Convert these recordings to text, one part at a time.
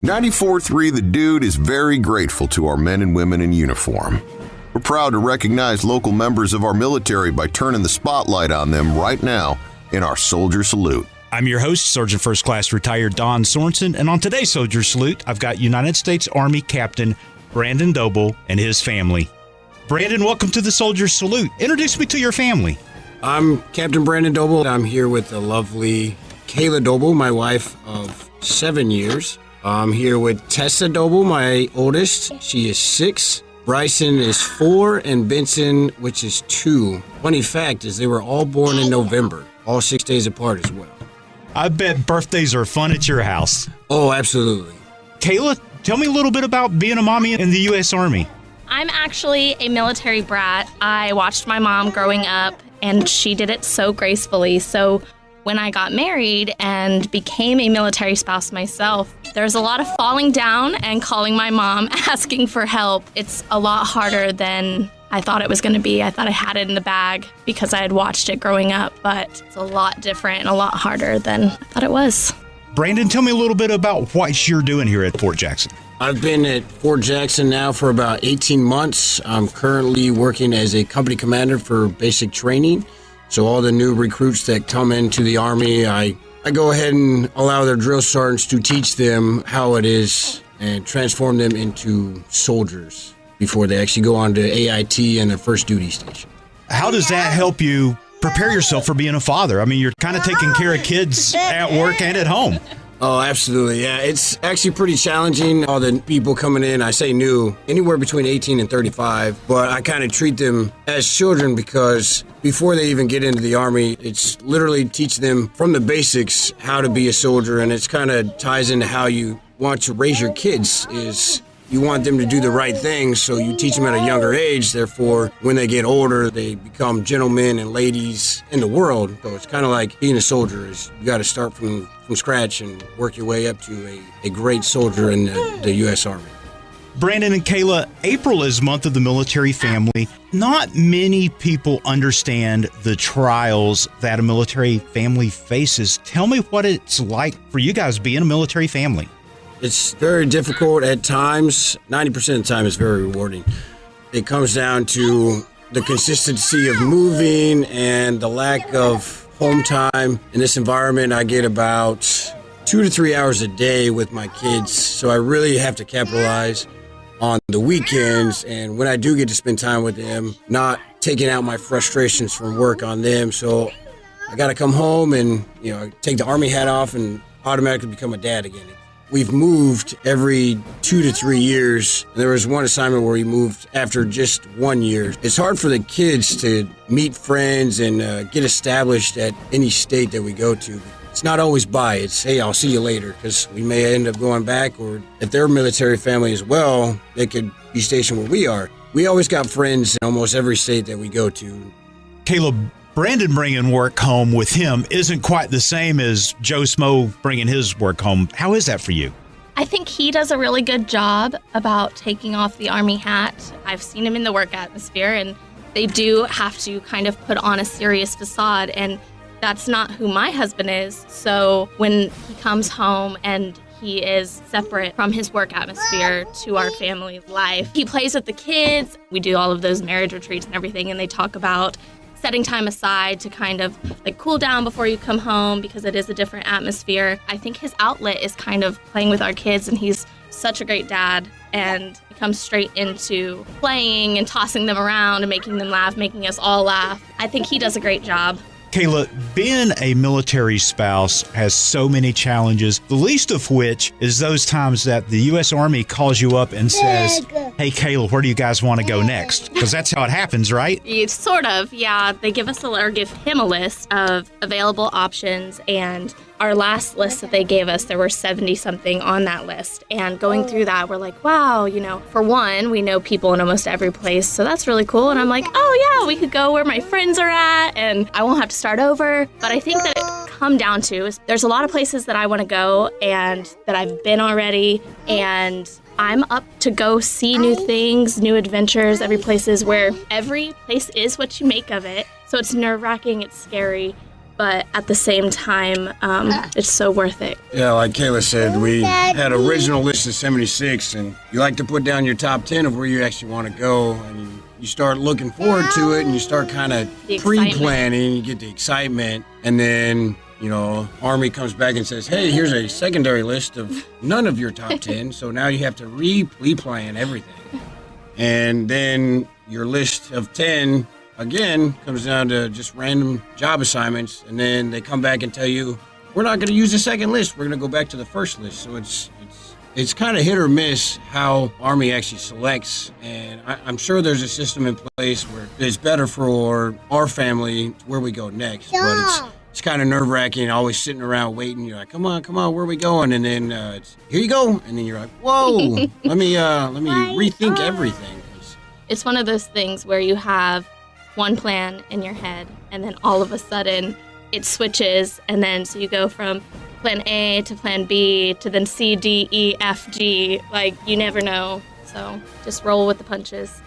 94.3 The Dude is very grateful to our men and women in uniform. We're proud to recognize local members of our military by turning the spotlight on them right now in our Soldier Salute. I'm your host, Sergeant First Class Retired Don Sorensen, and on today's Soldier Salute, I've got United States Army Captain Brandon Doble and his family. Brandon, welcome to the Soldier Salute. Introduce me to your family. I'm Captain Brandon Doble. I'm here with the lovely Kayla Doble, my wife of 7 years. I'm here with Tessa Doble, my oldest. She is 6. Bryson is 4, and Benson, which is 2. Funny fact is they were all born in November, all 6 days apart as well. I bet birthdays are fun at your house. Oh, absolutely. Kayla, tell me a little bit about being a mommy in the U.S. Army. I'm actually a military brat. I watched my mom growing up, and she did it so gracefully. So when I got married and became a military spouse myself, there's a lot of falling down and calling my mom, asking for help. It's a lot harder than I thought it was going to be. I thought I had it in the bag because I had watched it growing up, but it's a lot different and a lot harder than I thought it was. Brandon, tell me a little bit about what you're doing here at Fort Jackson. I've been at Fort Jackson now for about 18 months. I'm currently working as a company commander for basic training. So all the new recruits that come into the Army, I go ahead and allow their drill sergeants to teach them how it is and transform them into soldiers before they actually go on to AIT and their first duty station. How does that help you prepare yourself for being a father? I mean, you're kind of taking care of kids at work and at home. Oh, absolutely. Yeah, it's actually pretty challenging. All the people coming in, I say new, anywhere between 18 and 35, but I kind of treat them as children because before they even get into the Army, it's literally teach them from the basics how to be a soldier, and it's kind of ties into how you want to raise your kids is you want them to do the right things, so you teach them at a younger age. Therefore, when they get older, they become gentlemen and ladies in the world. So it's kind of like being a soldier is you got to start from scratch and work your way up to a great soldier in the U.S. Army. Brandon and Kayla, April is Month of the Military Family. Not many people understand the trials that a military family faces. Tell me what it's like for you guys being a military family. It's very difficult at times. 90% of the time it's very rewarding. It comes down to the consistency of moving and the lack of home time. In this environment, I get about 2 to 3 hours a day with my kids, so I really have to capitalize on the weekends, and when I do get to spend time with them, not taking out my frustrations from work on them. So I got to come home and, take the Army hat off and automatically become a dad again. We've moved every 2 to 3 years. There was one assignment where we moved after just 1 year. It's hard for the kids to meet friends and get established at any state that we go to. It's not always bye. It's, hey, I'll see you later, because we may end up going back, or if they're a military family as well, they could be stationed where we are. We always got friends in almost every state that we go to. Caleb, Brandon bringing work home with him isn't quite the same as Joe Smo bringing his work home. How is that for you? I think he does a really good job about taking off the Army hat. I've seen him in the work atmosphere, and they do have to kind of put on a serious facade, and that's not who my husband is. So when he comes home and he is separate from his work atmosphere to our family life, he plays with the kids. We do all of those marriage retreats and everything, and they talk about setting time aside to kind of like cool down before you come home because it is a different atmosphere. I think his outlet is kind of playing with our kids, and he's such a great dad, and he comes straight into playing and tossing them around and making them laugh, making us all laugh. I think he does a great job. Kayla, being a military spouse has so many challenges, the least of which is those times that the U.S. Army calls you up and says, hey, Kayla, where do you guys want to go next? Because that's how it happens, right? Sort of, yeah. They give him a list of available options, and our last list that they gave us, there were 70-something on that list. And going through that, we're like, wow, for one, we know people in almost every place, so that's really cool. And I'm like, oh, yeah, we could go where my friends are at, and I won't have to start over. But I think that it come down to is there's a lot of places that I want to go and that I've been already, and I'm up to go see new things, new adventures, every place is what you make of it. So it's nerve-wracking, it's scary. but at the same time, it's so worth it. Yeah, like Kayla said, we had an original list of 76, and you like to put down your top 10 of where you actually want to go, and you start looking forward to it, and you start kind of pre-planning, you get the excitement, and then, you know, Army comes back and says, hey, here's a secondary list of none of your top 10, so now you have to re-plan everything. And then your list of 10 again comes down to just random job assignments, and then they come back and tell you, we're not going to use the second list, we're going to go back to the first list. So it's kind of hit or miss how Army actually selects, and I'm sure there's a system in place where it's better for our family where we go next, but it's kind of nerve-wracking, always sitting around waiting. You're like, come on, where are we going? And then it's, here you go, and then you're like, whoa, let me rethink everything. It's one of those things where you have one plan in your head, and then all of a sudden it switches, and then so you go from plan A to plan B to then C, D, E, F, G. Like, you never know. So just roll with the punches.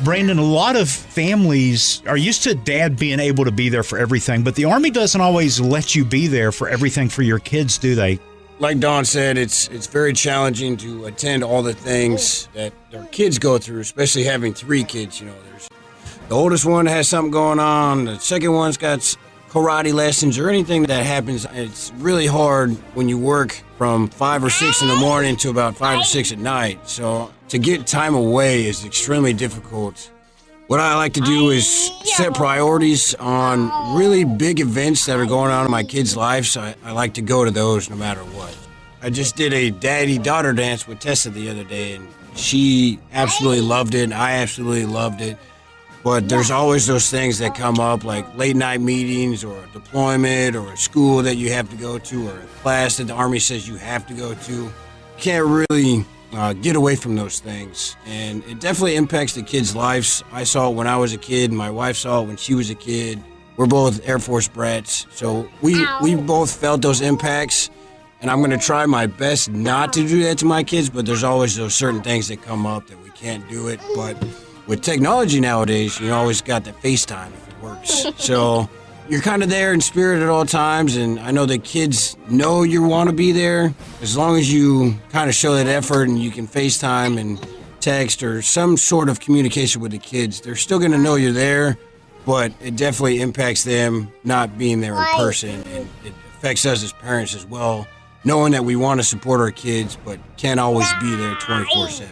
Brandon, a lot of families are used to dad being able to be there for everything, but the Army doesn't always let you be there for everything for your kids, do they? Like Dawn said, it's very challenging to attend all the things that their kids go through, especially having 3 kids. You know, there's the oldest one has something going on, the second one's got karate lessons or anything that happens. It's really hard when you work from 5 or 6 in the morning to about 5 or 6 at night. So to get time away is extremely difficult. What I like to do is set priorities on really big events that are going on in my kids' lives. So I like to go to those no matter what. I just did a daddy-daughter dance with Tessa the other day, and she absolutely loved it, and I absolutely loved it. But there's always those things that come up, like late-night meetings or a deployment or a school that you have to go to or a class that the Army says you have to go to. You can't really get away from those things, and it definitely impacts the kids' lives. I saw it when I was a kid, and my wife saw it when she was a kid. We're both Air Force brats, so we both felt those impacts, and I'm going to try my best not to do that to my kids, but there's always those certain things that come up that we can't do it. But with technology nowadays, you always got the FaceTime if it works. So you're kind of there in spirit at all times, and I know the kids know you want to be there. As long as you kind of show that effort and you can FaceTime and text or some sort of communication with the kids, they're still going to know you're there, but it definitely impacts them not being there in person, and it affects us as parents as well, knowing that we want to support our kids but can't always be there 24/7.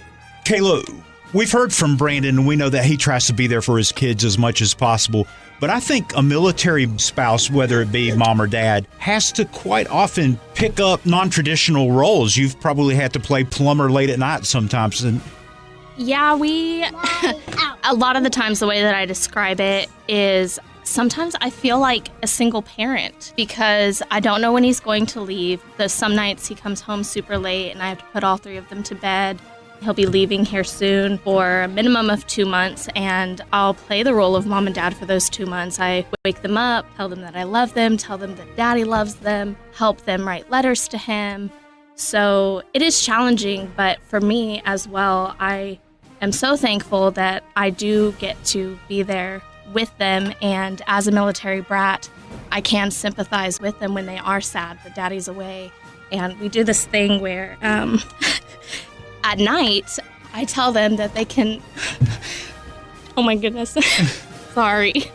Kayla, we've heard from Brandon, and we know that he tries to be there for his kids as much as possible. But I think a military spouse, whether it be mom or dad, has to quite often pick up non-traditional roles. You've probably had to play plumber late at night sometimes. And yeah, a lot of the times the way that I describe it is sometimes I feel like a single parent because I don't know when he's going to leave. Some nights he comes home super late and I have to put all 3 of them to bed. He'll be leaving here soon for a minimum of 2 months, and I'll play the role of mom and dad for those 2 months. I wake them up, tell them that I love them, tell them that daddy loves them, help them write letters to him. So it is challenging, but for me as well, I am so thankful that I do get to be there with them, and as a military brat, I can sympathize with them when they are sad that daddy's away. And we do this thing where at night, I tell them that they can, oh my goodness, sorry.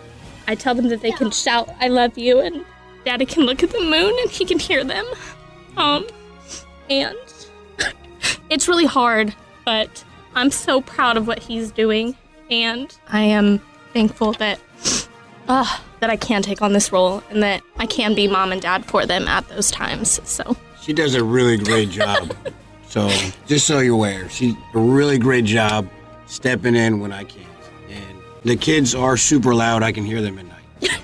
I tell them that they can shout, I love you, and daddy can look at the moon and he can hear them. And it's really hard, but I'm so proud of what he's doing, and I am thankful that I can take on this role and that I can be mom and dad for them at those times. So she does a really great job. So just so you're aware, she's a really great job stepping in when I can't. And the kids are super loud. I can hear them at night.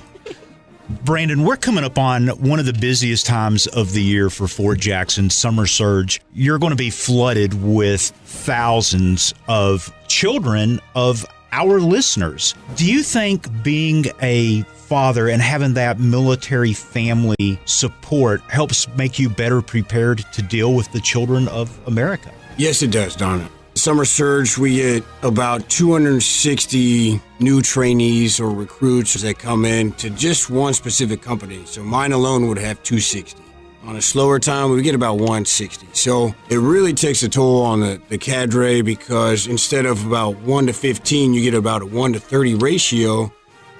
Brandon, we're coming up on one of the busiest times of the year for Fort Jackson, summer surge. You're going to be flooded with thousands of children of our listeners. Do you think being a father and having that military family support helps make you better prepared to deal with the children of America? Yes, it does, Donna. summer surge, we get about 260 new trainees or recruits that come in to just one specific company. So mine alone would have 260. On a slower time, we get about 160. So it really takes a toll on the cadre, because instead of about 1 to 15, you get about a 1 to 30 ratio.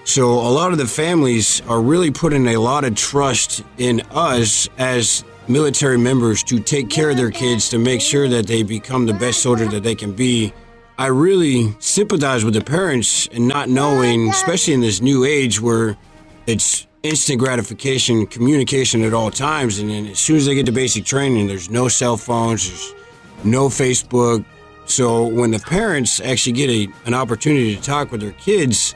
So a lot of the families are really putting a lot of trust in us as military members to take care of their kids, to make sure that they become the best soldier that they can be. I really sympathize with the parents and not knowing, especially in this new age where it's instant gratification, communication at all times, and then as soon as they get to basic training, there's no cell phones, there's no Facebook. So when the parents actually get an opportunity to talk with their kids,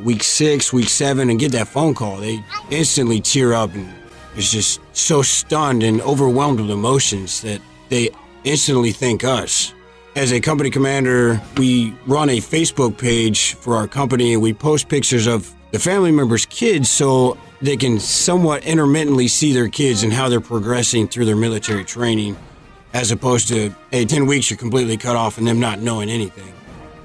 week 6, week 7, and get that phone call, they instantly tear up and is just so stunned and overwhelmed with emotions that they instantly thank us. As a company commander, we run a Facebook page for our company, and we post pictures of the family members' kids so they can somewhat intermittently see their kids and how they're progressing through their military training, as opposed to, hey, 10 weeks you're completely cut off and them not knowing anything.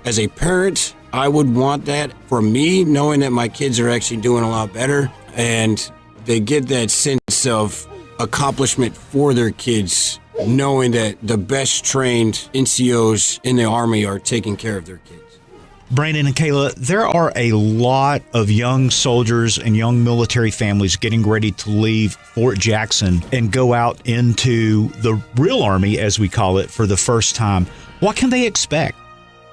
As a parent, I would want that for me, knowing that my kids are actually doing a lot better, and they get that sense of accomplishment for their kids, knowing that the best trained NCOs in the Army are taking care of their kids. Brandon and Kayla, there are a lot of young soldiers and young military families getting ready to leave Fort Jackson and go out into the real Army, as we call it, for the first time. What can they expect?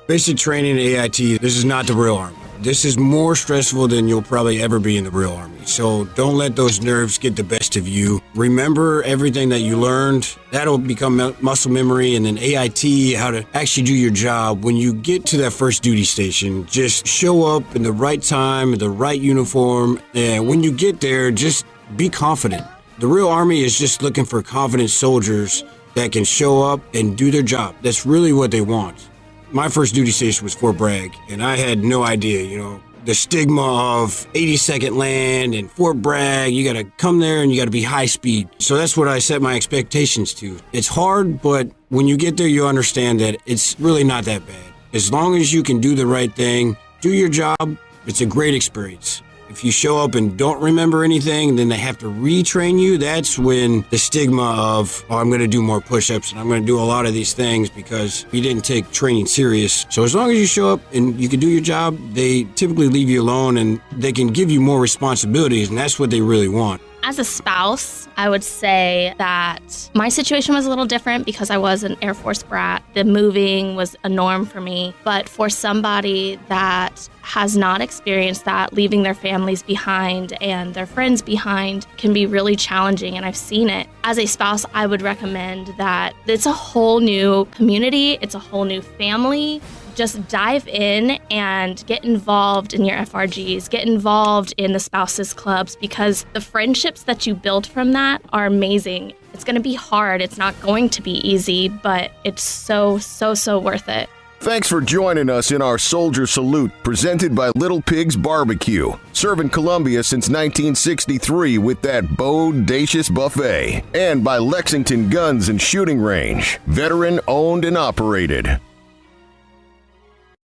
Basic training at AIT, this is not the real Army. This is more stressful than you'll probably ever be in the real Army. So don't let those nerves get the best of you. Remember everything that you learned. That'll become muscle memory. And then AIT, how to actually do your job. When you get to that first duty station, just show up in the right time, in the right uniform. And when you get there, just be confident. The real Army is just looking for confident soldiers that can show up and do their job. That's really what they want. My first duty station was Fort Bragg, and I had no idea, the stigma of 82nd Land and Fort Bragg. You got to come there and you got to be high speed. So that's what I set my expectations to. It's hard, but when you get there, you understand that it's really not that bad. As long as you can do the right thing, do your job, it's a great experience. If you show up and don't remember anything, then they have to retrain you. That's when the stigma of, I'm going to do more push-ups and I'm going to do a lot of these things because you didn't take training serious. So as long as you show up and you can do your job, they typically leave you alone and they can give you more responsibilities, and that's what they really want. As a spouse, I would say that my situation was a little different because I was an Air Force brat. The moving was a norm for me. But for somebody that has not experienced that, leaving their families behind and their friends behind can be really challenging, and I've seen it. As a spouse, I would recommend that it's a whole new community, it's a whole new family. Just dive in and get involved in your FRGs, get involved in the spouses clubs, because the friendships that you build from that are amazing. It's going to be hard. It's not going to be easy, but it's so worth it. Thanks for joining us in our Soldier Salute, presented by Little Pig's Barbecue, serving Columbia since 1963 with that bodacious buffet, and by Lexington Guns and Shooting Range, veteran owned and operated.